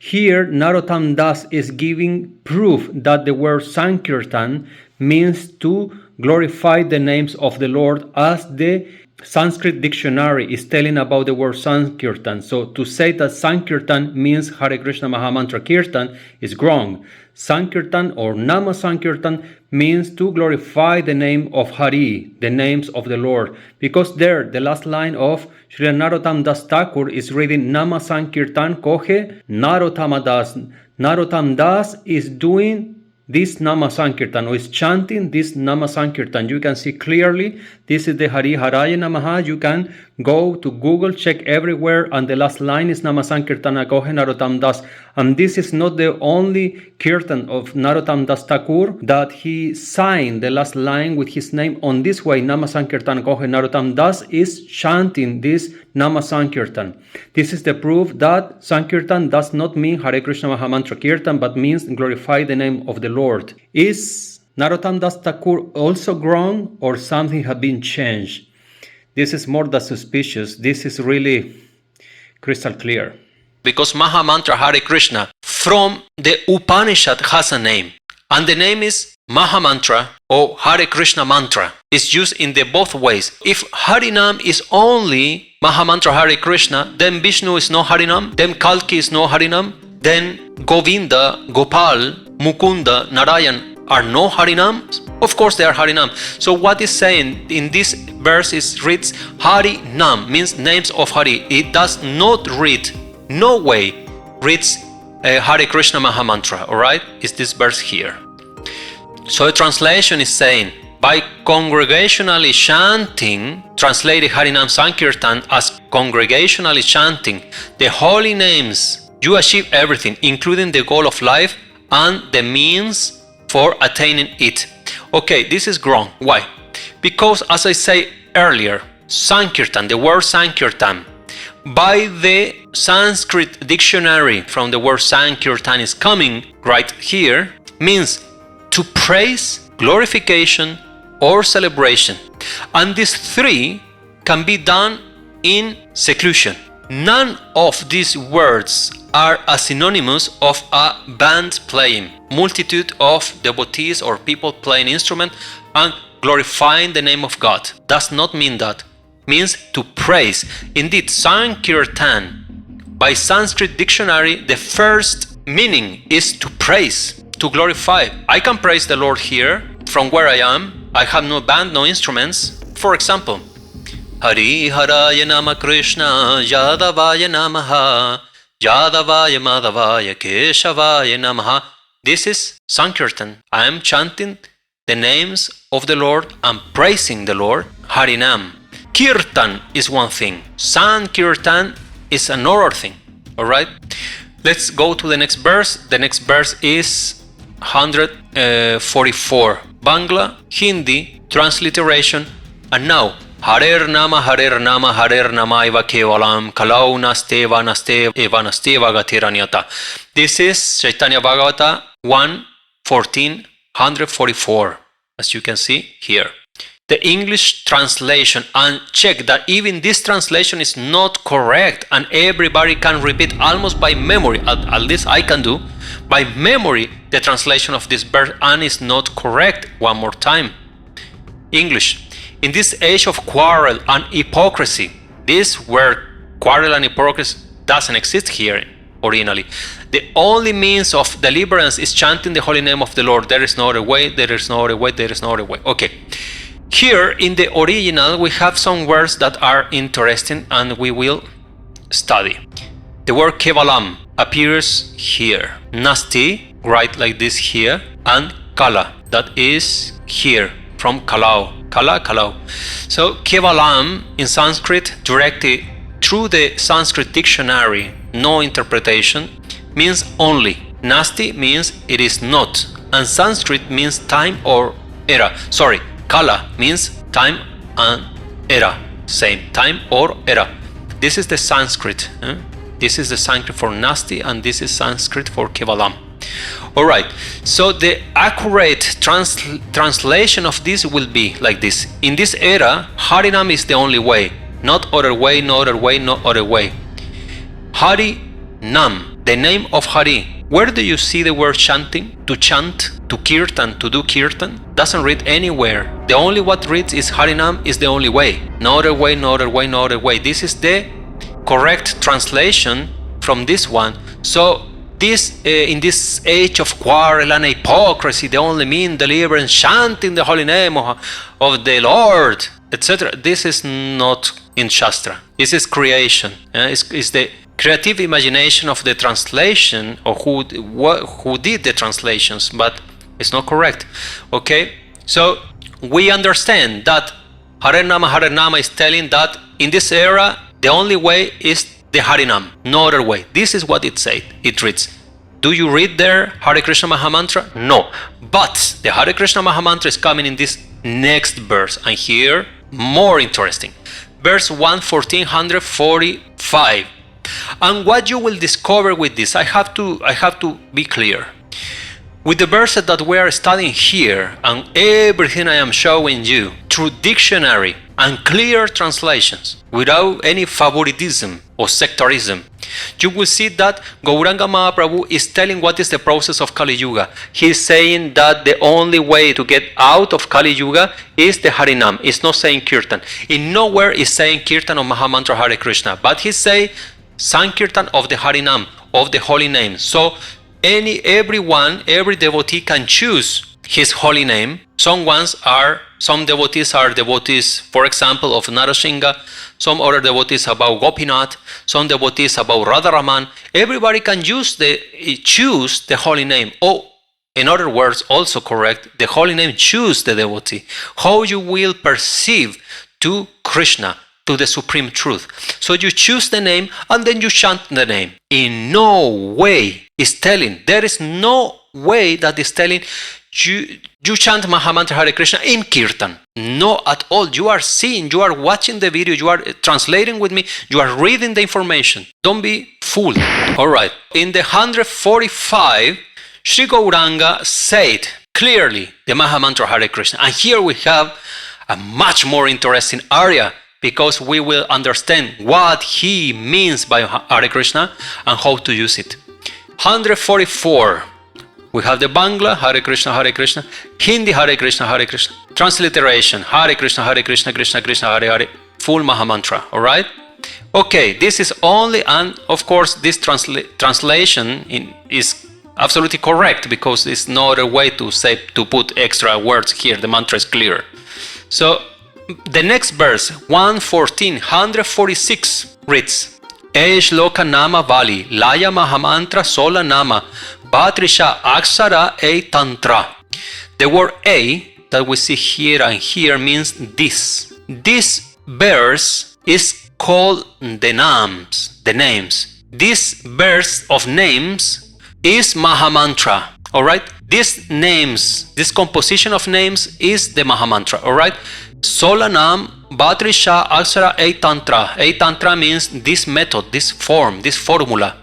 Here, Narottam Das is giving proof that the word Sankirtan means to glorify the names of the Lord, as the Sanskrit dictionary is telling about the word Sankirtan. So to say that Sankirtan means Hare Krishna Mahamantra Kirtan is wrong. Sankirtan or Nama Sankirtan means to glorify the name of Hari, the names of the Lord. Because there, the last line of Sri Narottam Das Thakur is reading Nama Sankirtan Kohe Narottama Das. Narottam Das is doing this Nama Sankirtan, or is chanting this Nama Sankirtan. You can see clearly, this is the Hari Haraya Namaha. You can go to Google, check everywhere, and the last line is Nama Sankirtan Kohe Narottam Das. And this is not the only kirtan of Narottam Das Thakur that he signed the last line with his name on this way. Nama Sankirtan Kohe Narottam Das is chanting this Nama Sankirtan. This is the proof that Sankirtan does not mean Hare Krishna Mahamantra Kirtan, but means glorify the name of the Lord. Is Narottam Das Thakur also wrong, or something have been changed? This is more than suspicious. This is really crystal clear. Because Mahamantra Hare Krishna from the Upanishad has a name, and the name is Mahamantra or Hare Krishna Mantra. It's used in the both ways. If Harinam is only Mahamantra Hare Krishna, then Vishnu is no Harinam, then Kalki is no Harinam, then Govinda, Gopal, Mukunda, Narayan are no Harinams? Of course they are Harinam. So what is saying in this verse is reads Harinam, means names of Hari. It does not read, no way reads Hare Krishna Mahamantra, alright? Is this verse here. So the translation is saying, by congregationally chanting, translated Harinam Sankirtan as congregationally chanting the holy names, you achieve everything, including the goal of life and the means for attaining it. Okay, this is wrong. Why? Because as I say earlier, Sankirtan, the word Sankirtan, by the Sanskrit dictionary from the word Sankirtan is coming right here, means to praise, glorification, or celebration. And these three can be done in seclusion. None of these words are a synonymous of a band playing, multitude of devotees or people playing instrument and glorifying the name of God. Does not mean that. Means to praise. Indeed, Sankirtan, by Sanskrit dictionary, the first meaning is to praise, to glorify. I can praise the Lord here from where I am. I have no band, no instruments. For example, Hari Haraya Nama Krishna Yadavaya Namaha Yadavaya Madhavaya Keshavaya Namaha. This is Sankirtan. I am chanting the names of the Lord and praising the Lord. Harinam. Kirtan is one thing. Sankirtan is another thing. Alright? Let's go to the next verse. The next verse is 144. Bangla, Hindi, transliteration. And now, Harer Nama Harer Nama Harer Namaiva Kevalam Kalau Nasteva Nasteva Eva Nasteva Gatiranyata. This is Chaitanya Bhagavata 1:14, 144, as you can see here. The English translation, and check that even this translation is not correct, and everybody can repeat almost by memory, at least I can do, by memory the translation of this verse, and is not correct. One more time. English. In this age of quarrel and hypocrisy, this word quarrel and hypocrisy doesn't exist here originally. The only means of deliverance is chanting the holy name of the Lord. There is no other way, there is no other way, there is no other way. Okay. Here in the original we have some words that are interesting and we will study. The word Kevalam appears here. Nasti, right like this here, and Kala, that is here from Kalau. Kala, Kalau. So Kevalam in Sanskrit, directly through the Sanskrit dictionary, no interpretation, means only. Nasti means it is not, and Sanskrit means time or era. Sorry, Kala means time and era, same, time or era. This is the Sanskrit. This is the Sanskrit for Nasti, and this is Sanskrit for Kevalam. Alright, so the accurate translation of this will be like this. In this era, Harinam is the only way. Not other way, no other way, no other way. Hari Nam the name of Hari. Where do you see the word chanting? To chant, to kirtan, to do kirtan? Doesn't read anywhere. The only what reads is Harinam is the only way. No other way, no other way, no other way. This is the correct translation from this one. So this in this age of quarrel and hypocrisy, the only mean deliverance, chanting the holy name of the Lord, etc. This is not in Shastra. This is creation. It's the creative imagination of the translation, or who did the translations, but it's not correct. Okay, so we understand that Harinama is telling that in this era the only way is the Harinam, no other way. This is what it said. It reads. Do you read there Hare Krishna Mahamantra? No. But the Hare Krishna Mahamantra is coming in this next verse, and here more interesting. Verse 1:1445. And what you will discover with this, I have to be clear. With the verses that we are studying here and everything I am showing you through dictionary and clear translations without any favoritism or sectarism, you will see that Gauranga Mahaprabhu is telling what is the process of Kali Yuga. He is saying that the only way to get out of Kali Yuga is the Harinam. It's not saying Kirtan. In nowhere is saying Kirtan of Mahamantra Hare Krishna, but he say Sankirtan of the Harinam, of the holy name. So every devotee can choose his holy name. Some devotees are devotees, for example, of Narasingha, some other devotees about Gopinath, some devotees about Radharaman. Everybody can choose the holy name. Oh, in other words, also correct, the holy name choose the devotee. How you will perceive to Krishna, to the supreme truth. So you choose the name and then you chant the name. In no way is telling, there is no way that is telling you chant Mahamantra Hare Krishna in Kirtan. No at all. You are seeing, you are watching the video, you are translating with me, you are reading the information. Don't be fooled. Alright. In the 145, Sri Gauranga said clearly the Mahamantra Hare Krishna. And here we have a much more interesting area, because we will understand what he means by Hare Krishna and how to use it. 144. We have the Bangla, Hare Krishna, Hindi, Hare Krishna, transliteration, Hare Krishna, Krishna Krishna, Hare Hare, full Mahamantra, alright? Okay, this is only, and of course this translation is absolutely correct, because there's no other way to put extra words here, the mantra is clear. So, the next verse, 146, reads, Shloka Nama Vali, Laya Mahamantra Sola Nama, Bhatrisha Akshara A Tantra. The word A that we see here and here means this. This verse is called the names. This verse of names is Mahamantra. Alright? This composition of names is the Mahamantra. Alright? Solanam Bhatrisha Akshara A Tantra. A Tantra means this method, this form, this formula.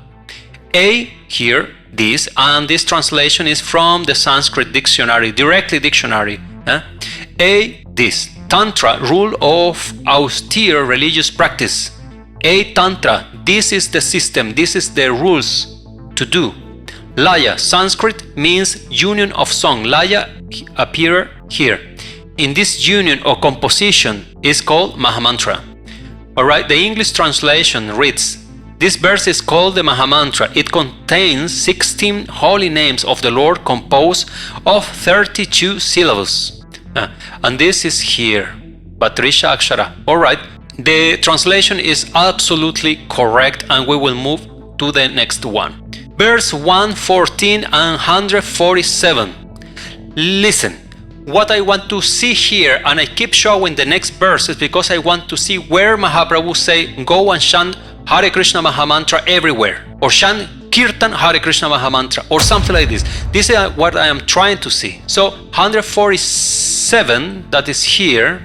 A here, this, and this translation is from the Sanskrit dictionary, directly dictionary. A, this. Tantra, rule of austere religious practice. A Tantra, this is the system, this is the rules to do. Laya, Sanskrit means union of song. Laya appear here. In this union or composition is called Mahamantra. Alright, the English translation reads, this verse is called the Mahamantra. It contains 16 holy names of the Lord composed of 32 syllables. And this is here, Bhatrisha Akshara. Alright, the translation is absolutely correct, and we will move to the next one. Verse 114 and 147. Listen. What I want to see here, and I keep showing the next verses because I want to see where Mahaprabhu say, go and chant Hare Krishna Mahamantra everywhere, or chant Kirtan Hare Krishna Mahamantra, or something like this. This is what I am trying to see. So 147, that is here,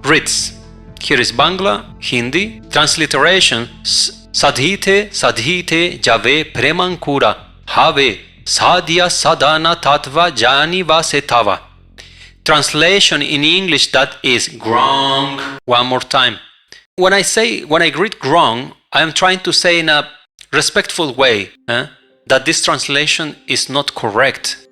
reads, here is Bangla, Hindi, transliteration, Sadhite Jave Premankura Have Sadhya Sadhana Tattva Jani Vasetava. Translation in English, that is grong. One more time. When I greet grong, I am trying to say in a respectful way. that this translation is not correct.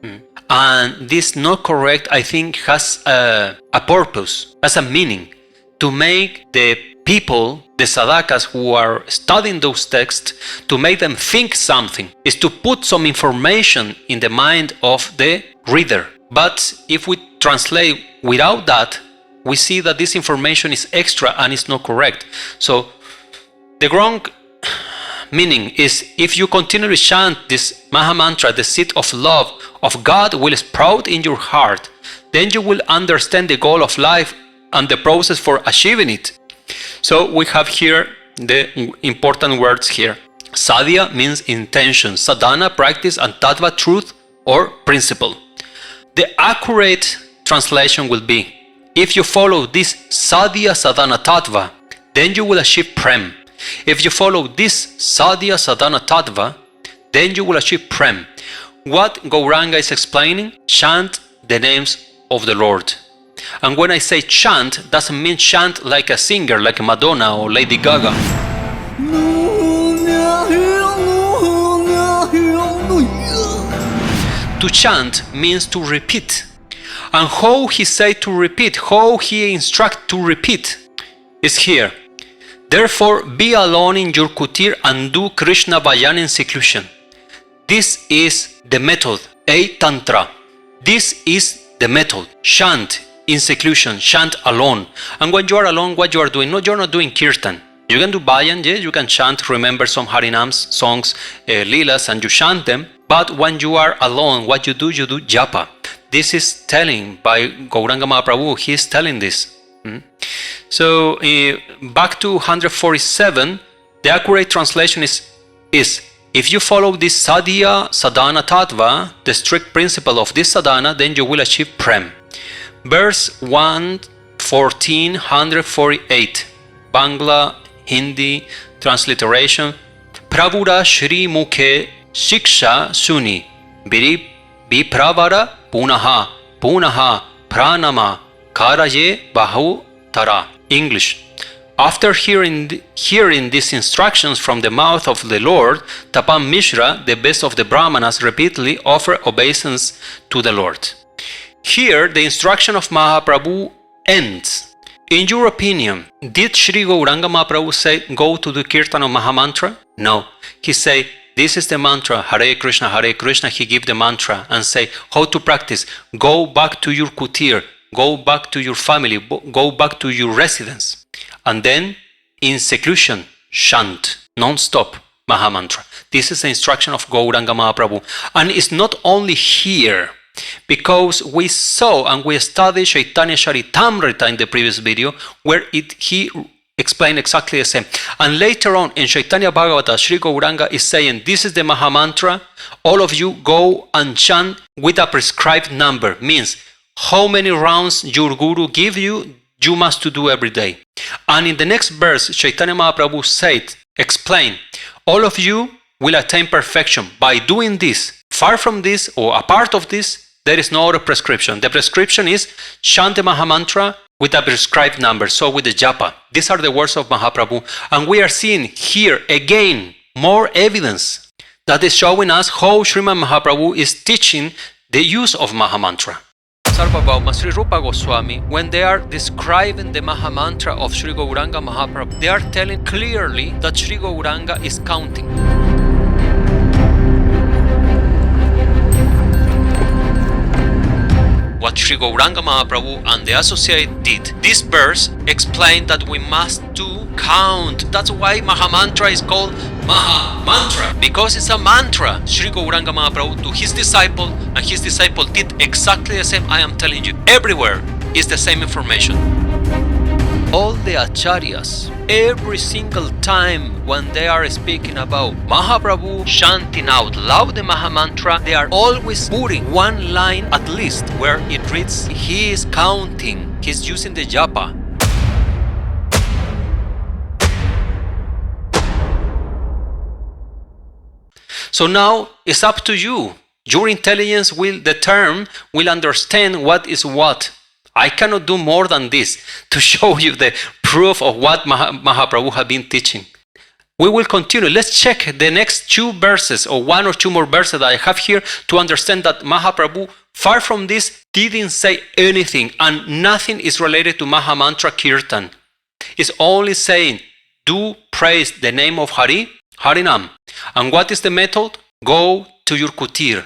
And this not correct, I think, has a purpose, has a meaning, to make the people, the sadakas who are studying those texts, to make them think something, is to put some information in the mind of the reader. But if we translate without that, we see that this information is extra and is not correct. So the wrong meaning is, if you continually chant this Maha Mantra, the seed of love of God will sprout in your heart, then you will understand the goal of life and the process for achieving it. So we have here the important words here. Sadhya means intention, sadhana, practice, and tattva, truth or principle. The accurate translation will be, if you follow this sadhya, sadhana, tattva, then you will achieve prem. If you follow this sadhya, sadhana, tattva, then you will achieve prem. What Gauranga is explaining? Chant the names of the Lord. And when I say chant, doesn't mean chant like a singer, like Madonna or Lady Gaga. To chant means to repeat. And how he said to repeat, how he instruct to repeat, is here. Therefore, be alone in your kutir and do Krishna Vajan in seclusion. This is the method, a tantra. This is the method. Chant in seclusion, chant alone. And when you are alone, what you are doing? No, you're not doing kirtan. You can do bhajan, yes, you can chant, remember some harinams, songs, leelas, and you chant them. But when you are alone, what you do japa. This is telling by Gauranga Mahaprabhu, he is telling this. So back to 147, the accurate translation is if you follow this sadhya, sadhana, tattva, the strict principle of this sadhana, then you will achieve prem. Verse 114, 148, Bangla, Hindi, transliteration. Pravura Shri Mukhe Shiksha Suni Vipravara Punaha Punaha Pranama Karaye Bahu Tara. English. After hearing these instructions from the mouth of the Lord, Tapan Mishra, the best of the Brahmanas, repeatedly offer obeisance to the Lord. Here, the instruction of Mahaprabhu ends. In your opinion, did Sri Gauranga Mahaprabhu say, go to the Kirtan of Mahamantra? No. He said, this is the mantra, Hare Krishna, Hare Krishna. He gave the mantra and say how to practice. Go back to your kutir, go back to your family, go back to your residence. And then, in seclusion, chant, non-stop, Mahamantra. This is the instruction of Gauranga Mahaprabhu. And it's not only here, because we saw and we studied Chaitanya Charitamrita in the previous video, where he explained exactly the same. And later on in Chaitanya Bhagavata, Sri Gauranga is saying, this is the Mahamantra, all of you go and chant with a prescribed number. Means, how many rounds your guru give you, you must to do every day. And in the next verse, Chaitanya Mahaprabhu said, explain, all of you will attain perfection by doing this. Far from this, or a part of this, there is no other prescription. The prescription is chant the Mahamantra with a prescribed number, so with the japa. These are the words of Mahaprabhu. And we are seeing here again more evidence that is showing us how Srimad Mahaprabhu is teaching the use of Mahamantra. Sarvabhauma Sri Rupa Goswami, when they are describing the Mahamantra of Sri Gauranga Mahaprabhu, they are telling clearly that Sri Gauranga is counting. What Sri Gauranga Mahaprabhu and the associate did. This verse explained that we must do count. That's why Mahamantra is called Mahamantra, because it's a mantra. Sri Gauranga Mahaprabhu to his disciple, and his disciple did exactly the same. I am telling you, everywhere is the same information. All the acharyas, every single time when they are speaking about Mahaprabhu chanting out loud the Mahamantra, they are always putting one line at least where it reads, he is counting, he's using the japa. So now it's up to you. Your intelligence will understand what is what. I cannot do more than this to show you the proof of what Mahaprabhu had been teaching. we will continue. Let's check the next 2 verses or 1 or 2 more verses that I have here to understand that Mahaprabhu, far from this, didn't say anything, and nothing is related to Maha Mantra Kirtan. It's only saying, do praise the name of Hari, Harinam. And what is the method? Go to your kutir,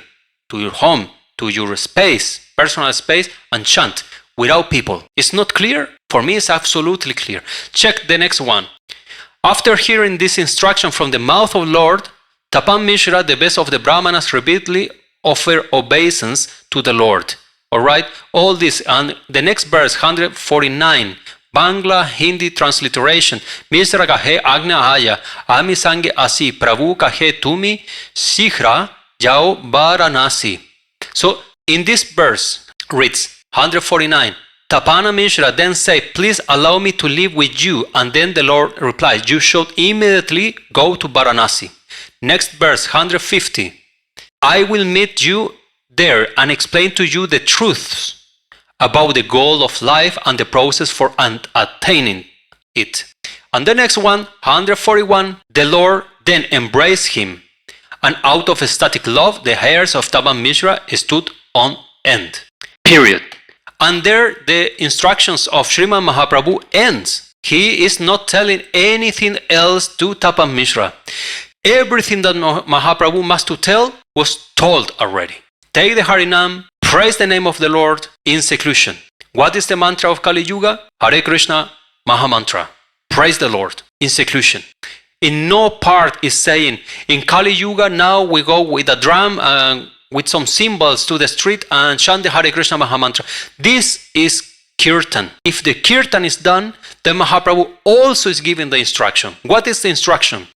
to your home, to your space, personal space, and chant without people. It's not clear? For me, it's absolutely clear. Check the next one. After hearing this instruction from the mouth of Lord, Tapan Mishra, the best of the Brahmanas, repeatedly offer obeisance to the Lord. Alright, all this, and the next verse, 149, Bangla Hindi transliteration. Mishra kahe agna aya, ami sange asi, Prabhu kahe tumi, sikhra jao Varanasi. So, in this verse, reads 149, Tapana Mishra then said, please allow me to live with you. And then the Lord replies, you should immediately go to Varanasi. Next verse, 150, I will meet you there and explain to you the truths about the goal of life and the process for attaining it. And the next one, 141, the Lord then embraced him, and out of ecstatic love, the hairs of Tapan Mishra stood on end. Period. And there the instructions of Srimad Mahaprabhu ends. He is not telling anything else to Tapan Mishra. Everything that Mahaprabhu must to tell was told already. Take the Harinam, praise the name of the Lord in seclusion. What is the mantra of Kali Yuga? Hare Krishna Maha Mantra. Praise the Lord in seclusion. In no part is saying, in Kali Yuga now we go with a drum with some symbols to the street and chant the Hare Krishna Maha Mantra. This is Kirtan. If the Kirtan is done, then Mahaprabhu also is giving the instruction. What is the instruction?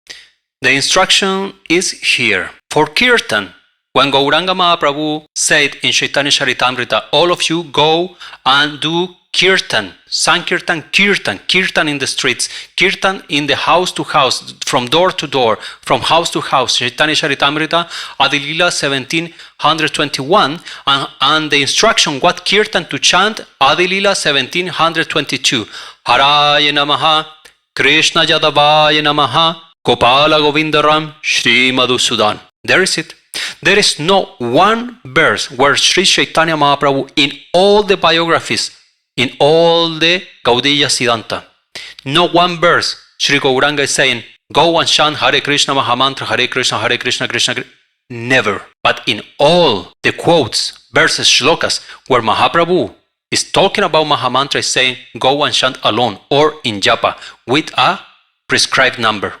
The instruction is here. For Kirtan, when Gauranga Mahaprabhu said in Chaitanya Charitamrita, all of you go and do Kirtan, Sankirtan, Kirtan in the streets, Kirtan in the house to house, from door to door, from house to house. Chaitanya Charitamrita, Adilila 1721, and the instruction what Kirtan to chant, Adilila 1722. Haraya Namaha, Krishna Yadavaya Namaha, Gopala Govindaram, Shri Madhusudan. There is it. There is no one verse where Sri Chaitanya Mahaprabhu in all the biographies, in all the Gaudiya Siddhanta, no one verse Sri Gauranga is saying, go and chant Hare Krishna Maha Mantra, Hare Krishna, Krishna Krishna. Never. But in all the quotes, verses, shlokas, where Mahaprabhu is talking about Maha Mantra, is saying, go and chant alone or in japa with a prescribed number.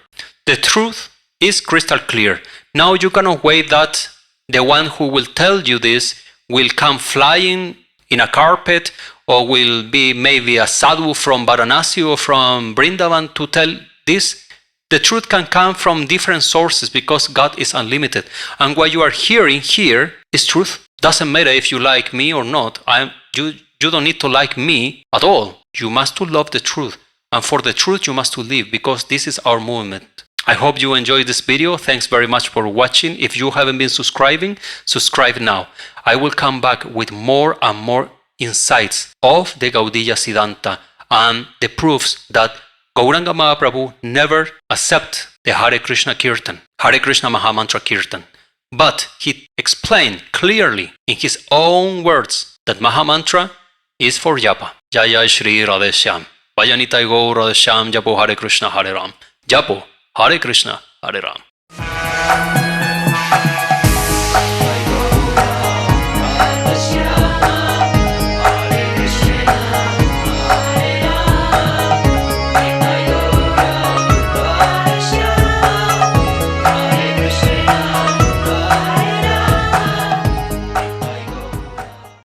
The truth is crystal clear. Now you cannot wait that the one who will tell you this will come flying in a carpet or will be maybe a sadhu from Varanasi or from Vrindavan to tell this. The truth can come from different sources because God is unlimited. And what you are hearing here is truth. Doesn't matter if you like me or not. You don't need to like me at all. You must to love the truth. And for the truth you must to live, because this is our movement. I hope you enjoyed this video. Thanks very much for watching. If you haven't been subscribing, subscribe now. I will come back with more and more insights of the Gaudiya Siddhanta and the proofs that Gauranga Mahaprabhu never accepted the Hare Krishna Kirtan, Hare Krishna Maha Mantra Kirtan. But he explained clearly in his own words that Maha Mantra is for japa. Jay Sri Radheshyam. Vajanita Gaur Radheshyam Japo Hare Krishna Hare Ram. Japo Hare Krishna Hare Ram.